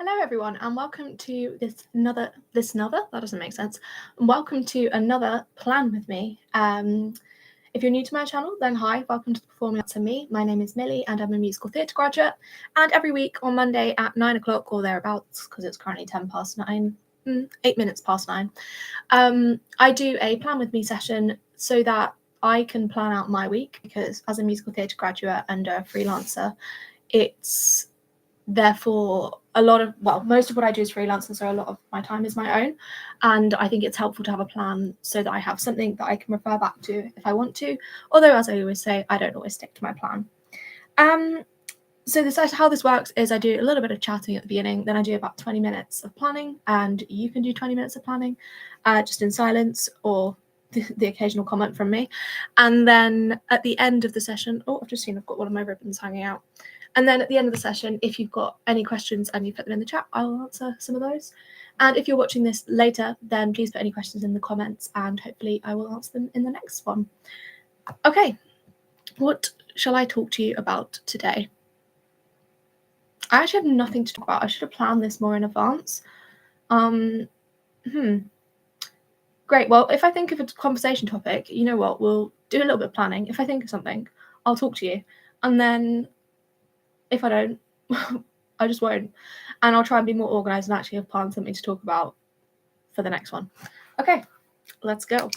Hello everyone and welcome to that doesn't make sense. Welcome to another Plan With Me. If you're new to my channel, then hi, welcome to the Performing Arts and Me. My name is Millie and I'm a musical theatre graduate, and every week on Monday at 9 o'clock or thereabouts, because it's currently 8 minutes past 9, I do a Plan With Me session so that I can plan out my week, because as a musical theatre graduate and a freelancer, it's therefore most of what I do is freelance, and so a lot of my time is my own, and I think it's helpful to have a plan so that I have something that I can refer back to if I want to, although as I always say, I don't always stick to my plan. So how this works is I do a little bit of chatting at the beginning, then I do about 20 minutes of planning, and you can do 20 minutes of planning just in silence or the occasional comment from me, and then at the end of the session, I've just seen I've got one of my ribbons hanging out. And then at the end of the session, if you've got any questions and you put them in the chat, I'll answer some of those. And if you're watching this later, then please put any questions in the comments and hopefully I will answer them in the next one. Okay, what shall I talk to you about today? I actually have nothing to talk about. I should have planned this more in advance. Great. Well, if I think of a conversation topic, you know what? We'll do a little bit of planning. If I think of something, I'll talk to you. And then if I don't, I just won't. And I'll try and be more organised and actually have planned something to talk about for the next one. Okay, let's go.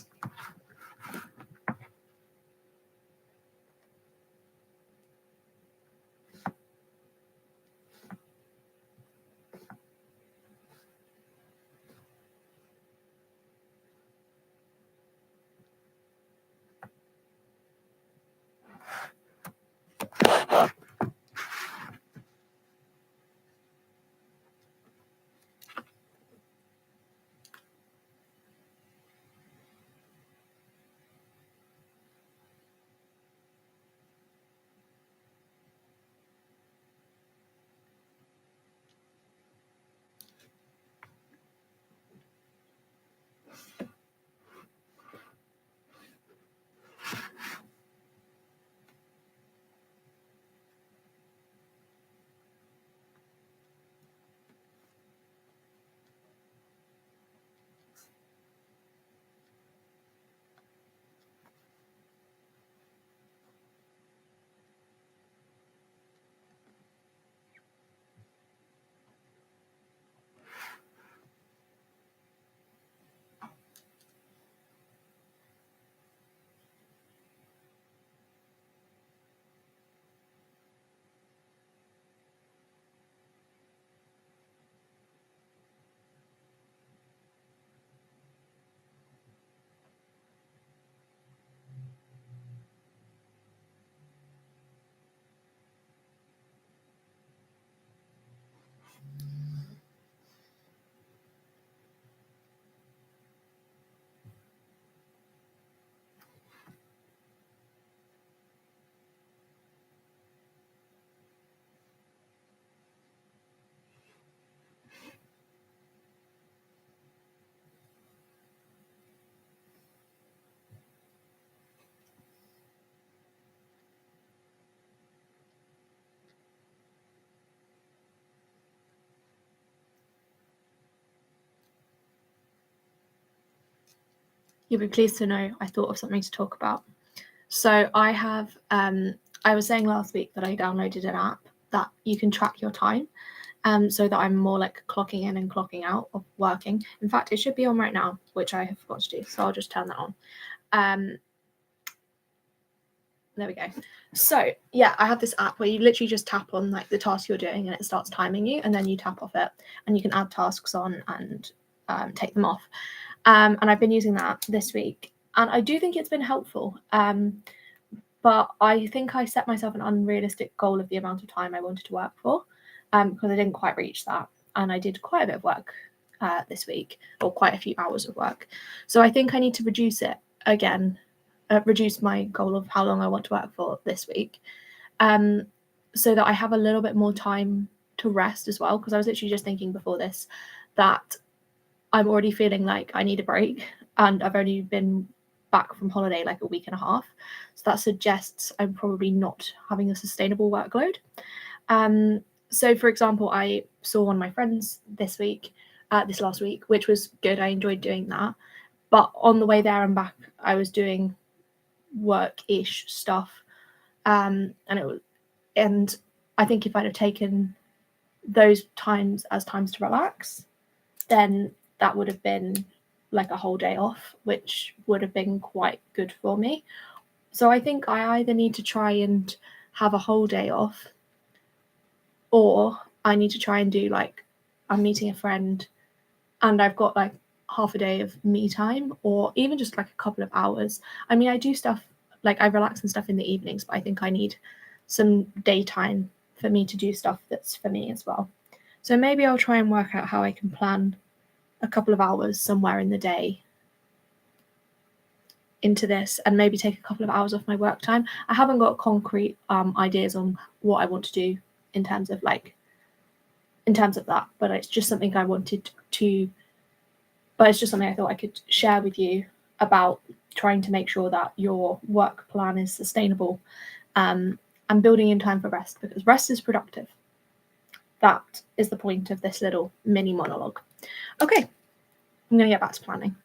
You'll be pleased to know I thought of something to talk about. So I have, I was saying last week that I downloaded an app that you can track your time, so that I'm more like clocking in and clocking out of working. In fact, it should be on right now, which I have forgot to do, so I'll just turn that on. There we go. So yeah, I have this app where you literally just tap on like the task you're doing and it starts timing you, and then you tap off it and you can add tasks on and take them off. And I've been using that this week, and I do think it's been helpful. But I think I set myself an unrealistic goal of the amount of time I wanted to work for, because I didn't quite reach that. And I did quite a bit of work this week, or quite a few hours of work. So I think I need to reduce it again, reduce my goal of how long I want to work for this week, so that I have a little bit more time to rest as well. Because I was literally just thinking before this that I'm already feeling like I need a break, and I've only been back from holiday like a week and a half, so that suggests I'm probably not having a sustainable workload. So, for example, I saw one of my friends this last week, which was good. I enjoyed doing that. But on the way there and back, I was doing work-ish stuff, and I think if I'd have taken those times as times to relax, then that would have been like a whole day off, which would have been quite good for me. So I think I either need to try and have a whole day off, or I need to try and do like, I'm meeting a friend and I've got like half a day of me time, or even just like a couple of hours. I mean, I do stuff like I relax and stuff in the evenings, but I think I need some daytime for me to do stuff that's for me as well. So maybe I'll try and work out how I can plan a couple of hours somewhere in the day into this, and maybe take a couple of hours off my work time. I haven't got concrete ideas on what I want to do in terms of that, but it's just something I wanted to, but it's just something I thought I could share with you about trying to make sure that your work plan is sustainable, and building in time for rest, because rest is productive. That is the point of this little mini monologue. Okay, I'm going to get back to planning.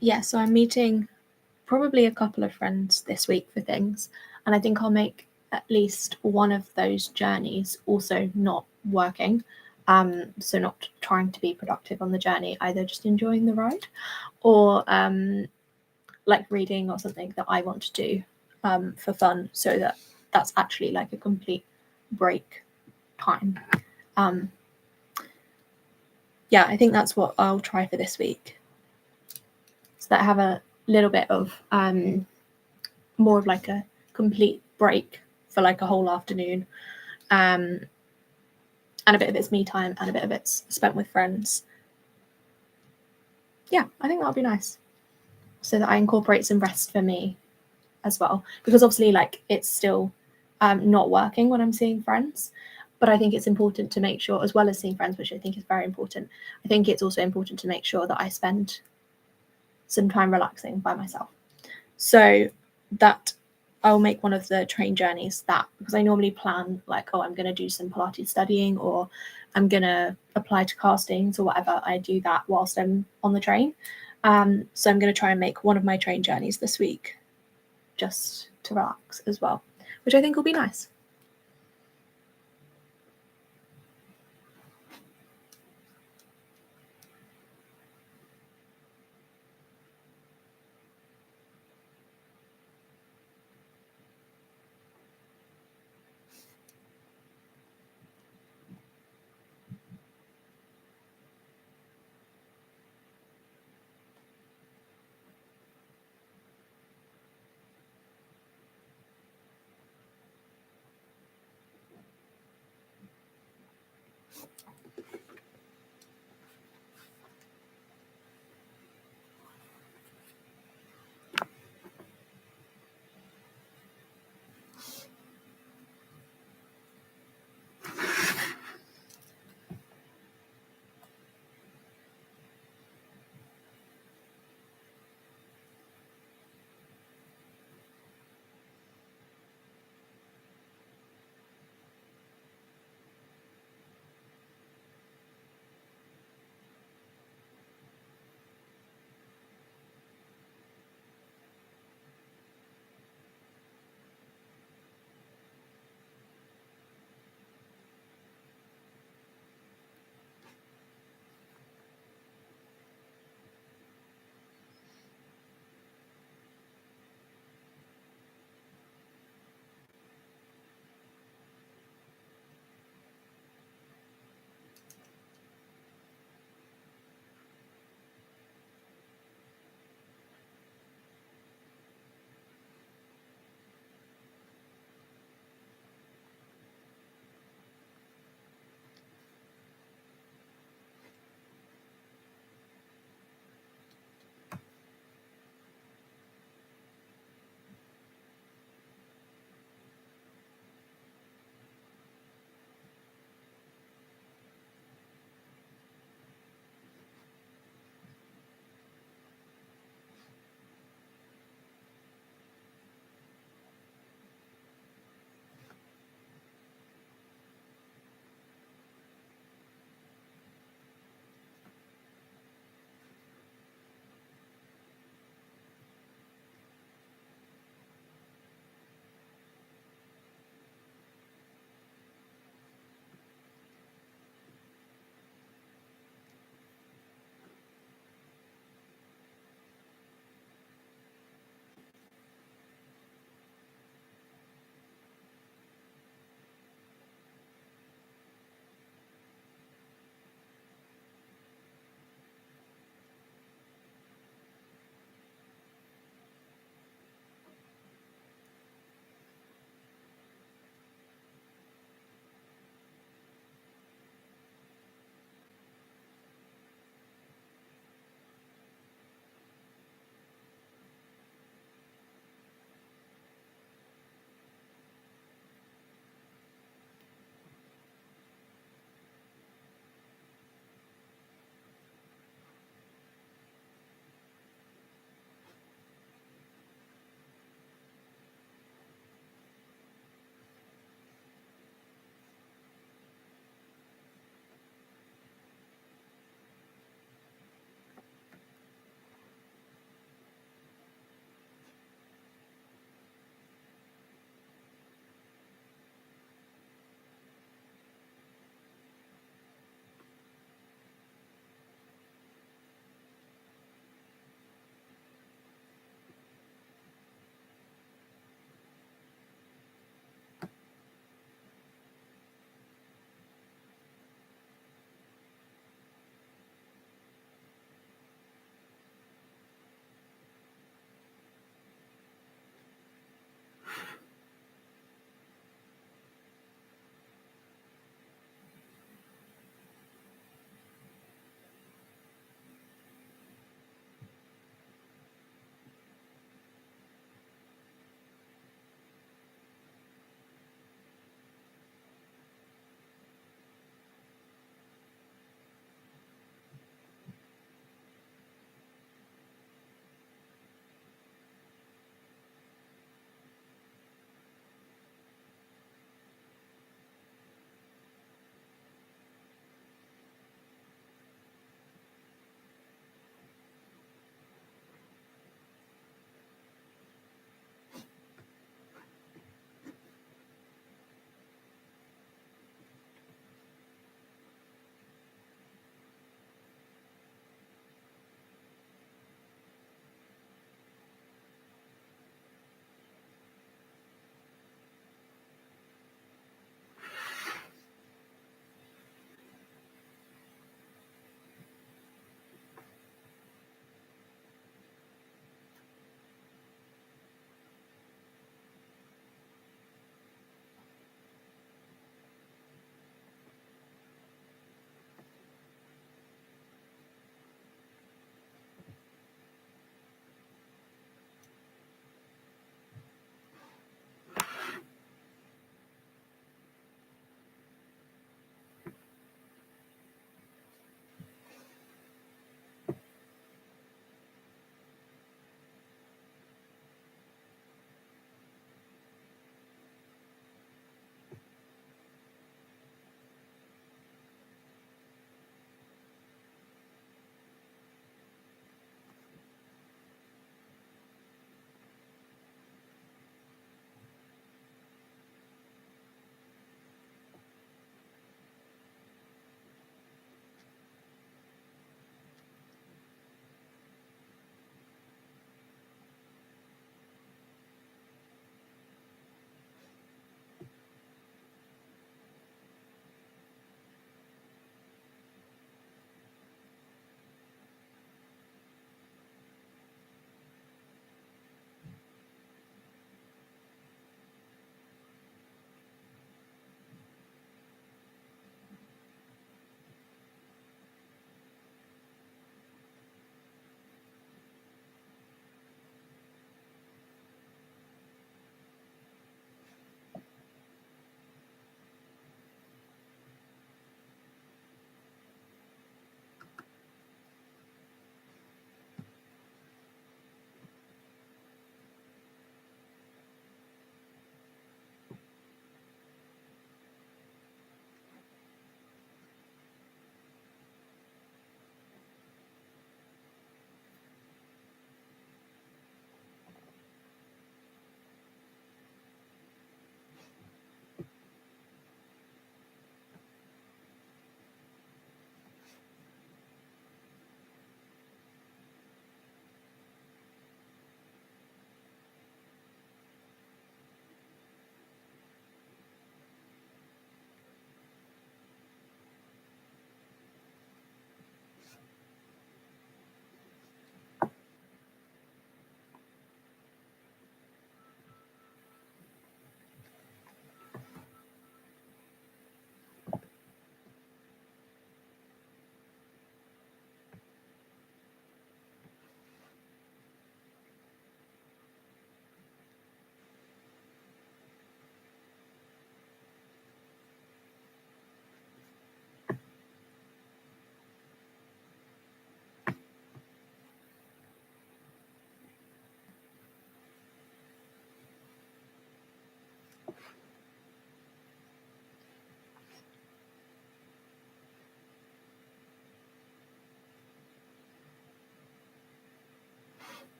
Yeah, so I'm meeting probably a couple of friends this week for things, and I think I'll make at least one of those journeys also not working. So not trying to be productive on the journey, either just enjoying the ride or like reading or something that I want to do for fun, so that that's actually like a complete break time. Yeah, I think that's what I'll try for this week, so that I have a little bit of more of like a complete break for like a whole afternoon, and a bit of it's me time and a bit of it's spent with friends. Yeah, I think that'll be nice, so that I incorporate some rest for me as well, because obviously like it's still not working when I'm seeing friends, but I think it's important to make sure, as well as seeing friends, which I think is very important, I think it's also important to make sure that I spend some time relaxing by myself. So that I'll make one of the train journeys that, because I normally plan like, oh, I'm going to do some Pilates studying, or I'm going to apply to castings or whatever. I do that whilst I'm on the train. So I'm going to try and make one of my train journeys this week just to relax as well, which I think will be nice.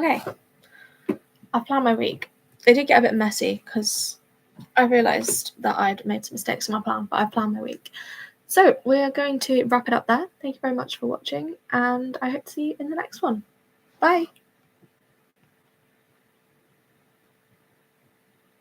Okay, I've planned my week. It did get a bit messy because I realised that I'd made some mistakes in my plan, but I've planned my week. So we're going to wrap it up there. Thank you very much for watching, and I hope to see you in the next one. Bye.